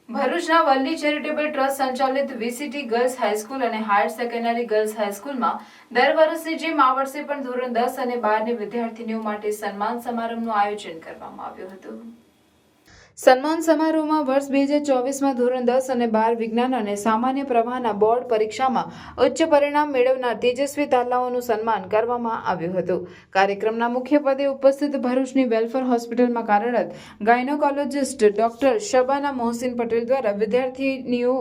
ભરૂચના વલ્લી charitable trust સંચાલિત VCT girls high school અને હાયર સેકન્ડરી ગર્લ્સ હાઈસ્કૂલમાં દર વર્ષની જેમ આ વર્ષે પણ ધોરણ 10 અને 12 ની વિદ્યાર્થીનીઓ માટે સન્માન સમારંભનું આયોજન કરવામાં આવ્યું હતું। સન્માન સમારોહમાં વર્ષ 2024માં ધોરણ 10 અને 12 વિજ્ઞાન અને સામાન્ય પ્રવાહના બોર્ડ પરીક્ષામાં ઉચ્ચ પરિણામ મેળવનાર તેજસ્વી તાલાઓનું સન્માન કરવામાં આવ્યું હતું। કાર્યક્રમના મુખ્ય પદે ઉપસ્થિત ભરૂચની વેલફેર હોસ્પિટલમાં કાર્યરત ગાયનોકોલોજિસ્ટ ડોક્ટર શબાના મોહસિન પટેલ દ્વારા વિદ્યાર્થીનીઓ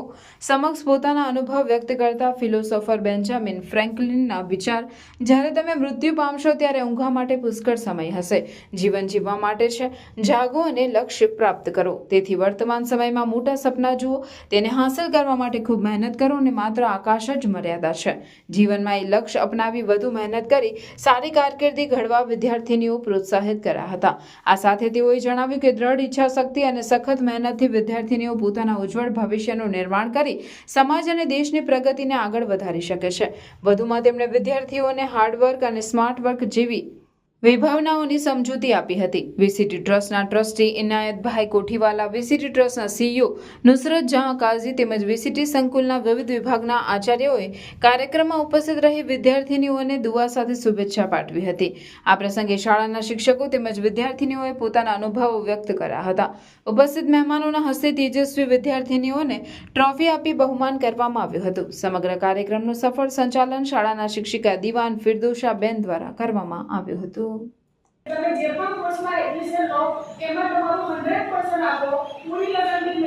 સમક્ષ પોતાના અનુભવ વ્યક્ત કરતા ફિલોસોફર બેન્જામિન ફ્રેન્કલિનના વિચાર, જ્યારે તમે મૃત્યુ પામશો ત્યારે ઊંઘવા માટે પુષ્કળ સમય હશે, જીવન જીવવા માટે છે, જાગો અને લક્ષ્ય પ્રાપ્ત કરો। તેથી વર્તમાન સમયમાં મોટા સપના જુઓ, તેને હાંસલ કરવા માટે ખૂબ મહેનત કરો અને માત્ર આકાશ જ મર્યાદા છે। જીવનમાં એ લક્ષ્ય અપનાવી વધુ મહેનત કરી સારી કારકિર્દી ઘડવા વિદ્યાર્થીનીઓ પ્રોત્સાહિત કર્યા હતા। આ સાથે તેઓએ જણાવ્યું કે દ્રઢ ઈચ્છા શક્તિ અને સખત મહેનતથી વિદ્યાર્થીનીઓ પોતાના ઉજ્જવળ ભવિષ્યનું નિર્માણ કરી સમાજ અને દેશની પ્રગતિને આગળ વધારી શકે છે। વધુમાં તેમણે વિદ્યાર્થીઓને હાર્ડવર્ક અને સ્માર્ટ વર્ક જેવી વિભાવનાઓની સમજૂતી આપી હતી। વીસીટી ટ્રસ્ટના ટ્રસ્ટી ઇનાયતભાઈ કોઠીવાલા, વીસીટી ટ્રસ્ટના સીઈઓ નુસરત જહાં કાઝી તેમજ વીસીટી સંકુલના વિવિધ વિભાગના આચાર્યોએ કાર્યક્રમમાં ઉપસ્થિત રહી વિદ્યાર્થીનીઓને દુઆ સાથે શુભેચ્છા પાઠવી હતી। આ પ્રસંગે શાળાના શિક્ષકો તેમજ વિદ્યાર્થીનીઓએ પોતાના અનુભવો વ્યક્ત કર્યા હતા। ઉપસ્થિત મહેમાનોના હસ્તે તેજસ્વી વિદ્યાર્થીનીઓને ટ્રોફી આપી બહુમાન કરવામાં આવ્યું હતું। સમગ્ર કાર્યક્રમનું સફળ સંચાલન શાળાના શિક્ષિકા દિવાન ફિરદોશાબેન દ્વારા કરવામાં આવ્યું હતું। તમે જે પણ કોર્સમાં એડમિશન લો એમાં તમારું 100% આપો, પૂરી લગનની